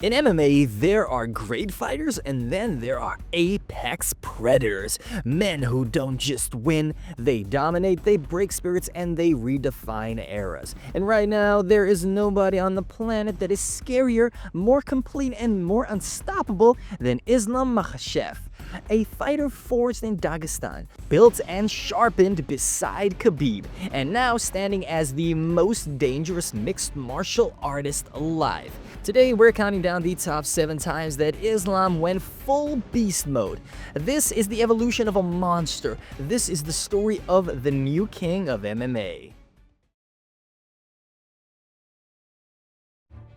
In MMA, there are great fighters and then there are apex predators. Men who don't just win, they dominate, they break spirits, and they redefine eras. And right now, there is nobody on the planet that is scarier, more complete, and more unstoppable than Islam Makhachev. A fighter forged in Dagestan, built and sharpened beside Khabib, and now standing as the most dangerous mixed martial artist alive. Today, we're counting down the top 7 times that Islam went full beast mode. This is the evolution of a monster. This is the story of the new king of MMA.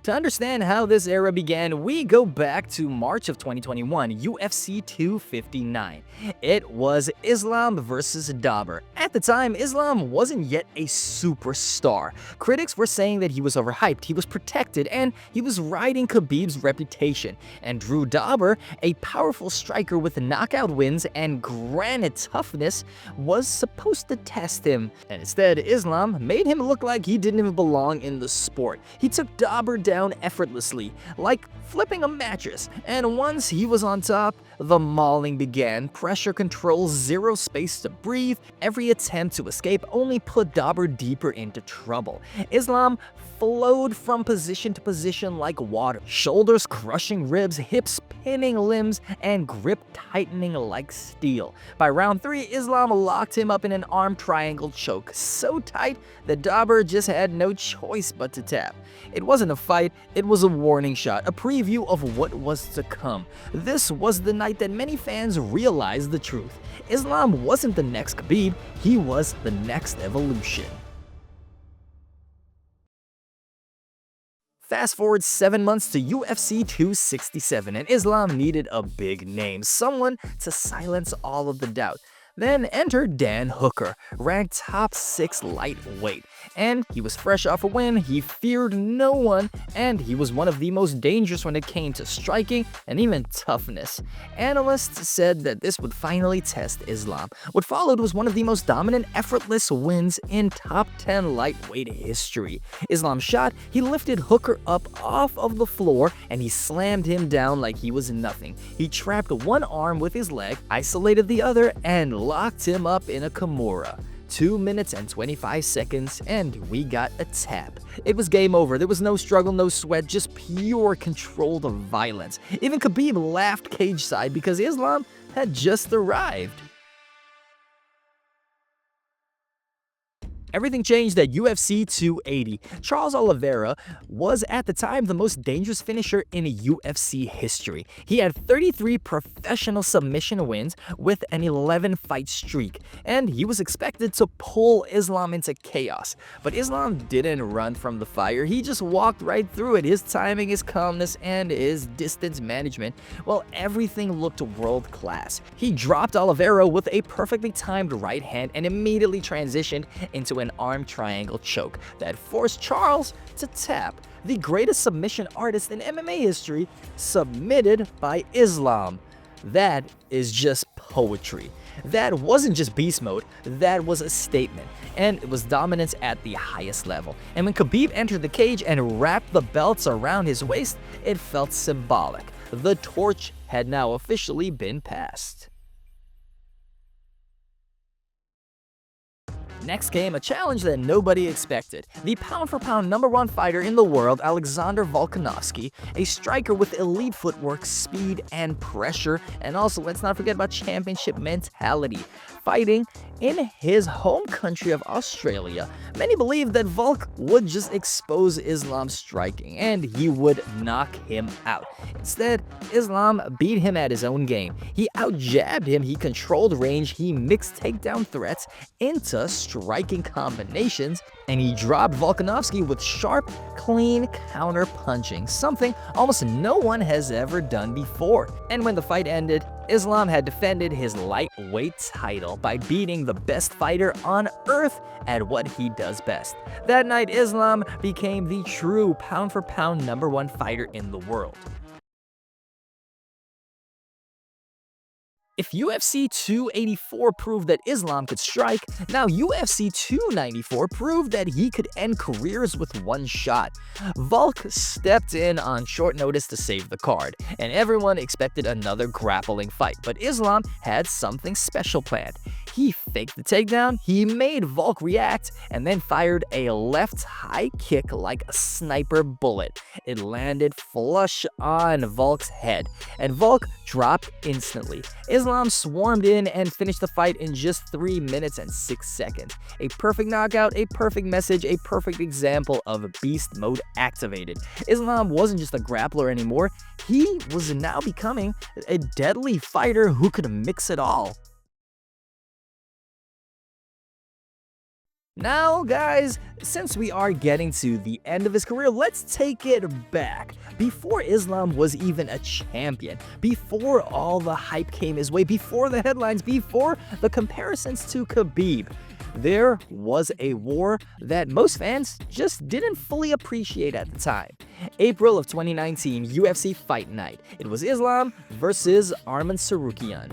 To understand how this era began, we go back to March of 2021, UFC 259. It was Islam versus Dober. At the time, Islam wasn't yet a superstar. Critics were saying that he was overhyped, he was protected, and he was riding Khabib's reputation. And Drew Dober, a powerful striker with knockout wins and granite toughness, was supposed to test him. And instead, Islam made him look like he didn't even belong in the sport. He took Dober down effortlessly, like flipping a mattress, and once he was on top, the mauling began. Pressure control, zero space to breathe. Every attempt to escape only put Dober deeper into trouble. Islam flowed from position to position like water, shoulders crushing ribs, hips pinning limbs, and grip tightening like steel. By round 3, Islam locked him up in an arm triangle choke, so tight that Dober just had no choice but to tap. It wasn't a fight, it was a warning shot, a preview of what was to come. This was the night that many fans realized the truth. Islam wasn't the next Khabib, he was the next evolution. Fast forward 7 months to UFC 267, and Islam needed a big name, someone to silence all of the doubt. Then entered Dan Hooker, ranked top 6 lightweight. And he was fresh off a win, he feared no one, and he was one of the most dangerous when it came to striking and even toughness. Analysts said that this would finally test Islam. What followed was one of the most dominant, effortless wins in top 10 lightweight history. Islam shot, he lifted Hooker up off of the floor, and he slammed him down like he was nothing. He trapped one arm with his leg, isolated the other, and locked him up in a Kimura. 2 minutes and 25 seconds, and we got a tap. It was game over. There was no struggle, no sweat, just pure controlled violence. Even Khabib laughed cage side because Islam had just arrived. Everything changed at UFC 280. Charles Oliveira was at the time the most dangerous finisher in UFC history. He had 33 professional submission wins with an 11-fight streak, and he was expected to pull Islam into chaos. But Islam didn't run from the fire, he just walked right through it. His timing, his calmness, and his distance management, well, everything looked world class. He dropped Oliveira with a perfectly timed right hand and immediately transitioned into an arm triangle choke that forced Charles to tap. The greatest submission artist in MMA history submitted by Islam. That is just poetry. That wasn't just beast mode, that was a statement. And it was dominance at the highest level. And when Khabib entered the cage and wrapped the belts around his waist, it felt symbolic. The torch had now officially been passed. Next came a challenge that nobody expected. The pound-for-pound #1 fighter in the world, Alexander Volkanovski, a striker with elite footwork, speed, and pressure, and also let's not forget about championship mentality. Fighting in his home country of Australia, many believed that Volk would just expose Islam's striking and he would knock him out. Instead, Islam beat him at his own game. He out-jabbed him, he controlled range, he mixed takedown threats into striking combinations, and he dropped Volkanovski with sharp, clean counter-punching, something almost no one has ever done before. And when the fight ended, Islam had defended his lightweight title by beating the best fighter on earth at what he does best. That night, Islam became the true pound-for-pound #1 fighter in the world. If UFC 284 proved that Islam could strike, now UFC 294 proved that he could end careers with one shot. Volk stepped in on short notice to save the card, and everyone expected another grappling fight, but Islam had something special planned. He faked the takedown, he made Volk react, and then fired a left high kick like a sniper bullet. It landed flush on Volk's head, and Volk dropped instantly. Islam swarmed in and finished the fight in just 3 minutes and 6 seconds. A perfect knockout, a perfect message, a perfect example of beast mode activated. Islam wasn't just a grappler anymore, he was now becoming a deadly fighter who could mix it all. Now, guys, since we are getting to the end of his career, let's take it back. Before Islam was even a champion, before all the hype came his way, before the headlines, before the comparisons to Khabib, there was a war that most fans just didn't fully appreciate at the time. April of 2019, UFC Fight Night. It was Islam versus Arman Tsarukyan.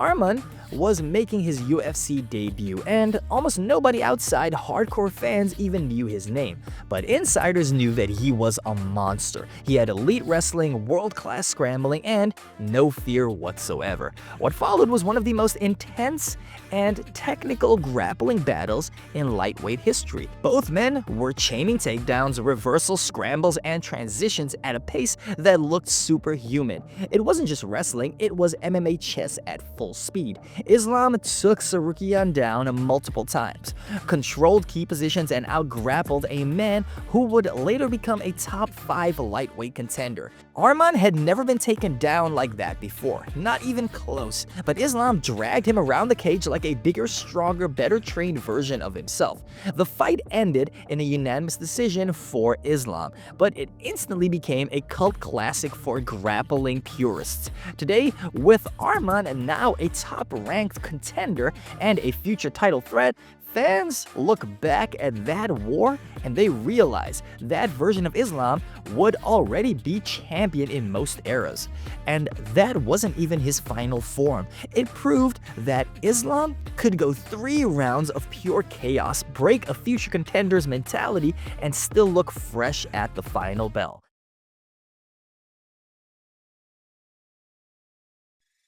Arman was making his UFC debut, and almost nobody outside hardcore fans even knew his name. But insiders knew that he was a monster. He had elite wrestling, world-class scrambling, and no fear whatsoever. What followed was one of the most intense and technical grappling battles in lightweight history. Both men were chaining takedowns, reversals, scrambles, and transitions at a pace that looked superhuman. It wasn't just wrestling, it was MMA chess at full speed. Islam took Tsarukyan down multiple times, controlled key positions, and out-grappled a man who would later become a top 5 lightweight contender. Arman had never been taken down like that before, not even close, but Islam dragged him around the cage like a bigger, stronger, better trained version of himself. The fight ended in a unanimous decision for Islam, but it instantly became a cult classic for grappling purists. Today, with Arman now a top-ranked contender and a future title threat, fans look back at that war and they realize that version of Islam would already be champion in most eras. And that wasn't even his final form. It proved that Islam could go 3 rounds of pure chaos, break a future contender's mentality, and still look fresh at the final bell.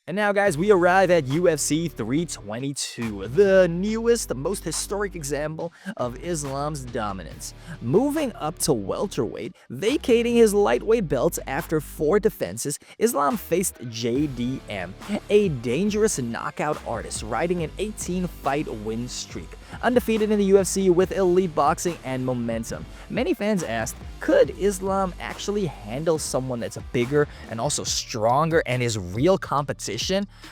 And now, guys, we arrive at UFC 322, the newest, most historic example of Islam's dominance. Moving up to welterweight, vacating his lightweight belt after 4 defenses, Islam faced JDM, a dangerous knockout artist riding an 18-fight win streak. Undefeated in the UFC with elite boxing and momentum. Many fans asked, could Islam actually handle someone that's bigger and also stronger and is real competition?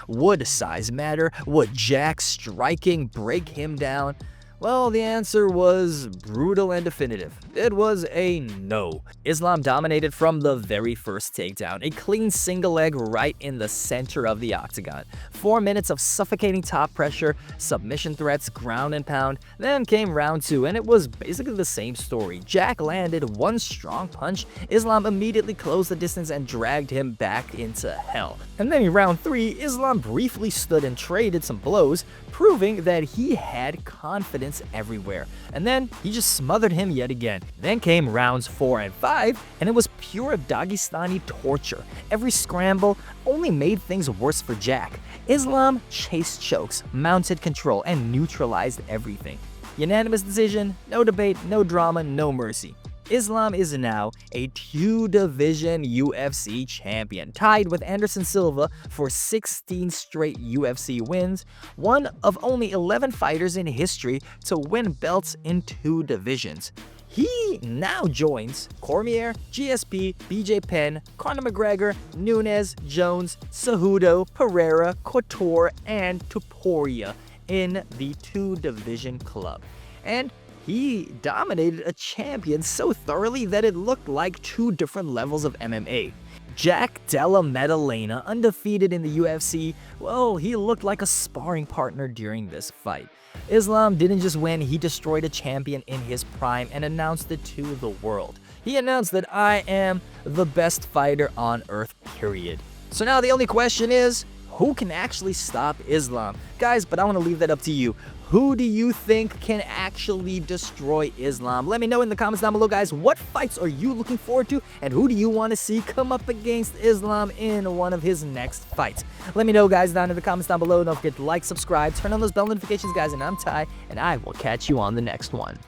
Would size matter? Would Jack striking break him down? Well, the answer was brutal and definitive. It was a no. Islam dominated from the very first takedown, a clean single leg right in the center of the octagon. 4 minutes of suffocating top pressure, submission threats, ground and pound. Then came round 2, and it was basically the same story. Jack landed 1 strong punch, Islam immediately closed the distance and dragged him back into hell. And then in round 3, Islam briefly stood and traded some blows, proving that he had confidence everywhere. And then he just smothered him yet again. Then came rounds 4 and 5, and it was pure Dagestani torture. Every scramble only made things worse for Jack. Islam chased chokes, mounted control, and neutralized everything. Unanimous decision, no debate, no drama, no mercy. Islam is now a 2-division UFC champion, tied with Anderson Silva for 16 straight UFC wins, one of only 11 fighters in history to win belts in 2 divisions. He now joins Cormier, GSP, BJ Penn, Conor McGregor, Nunes, Jones, Cejudo, Pereira, Couture, and Topuria in the 2-division club. And he dominated a champion so thoroughly that it looked like 2 different levels of MMA. Jack Della Maddalena, undefeated in the UFC, well, he looked like a sparring partner during this fight. Islam didn't just win, he destroyed a champion in his prime and announced it to the world. He announced that I am the best fighter on earth, period. So now the only question is, who can actually stop Islam? Guys, but I want to leave that up to you. Who do you think can actually destroy Islam? Let me know in the comments down below, guys. What fights are you looking forward to, and who do you want to see come up against Islam in one of his next fights? Let me know, guys, down in the comments down below. Don't forget to like, subscribe, turn on those bell notifications, guys, and I'm Ty, and I will catch you on the next one.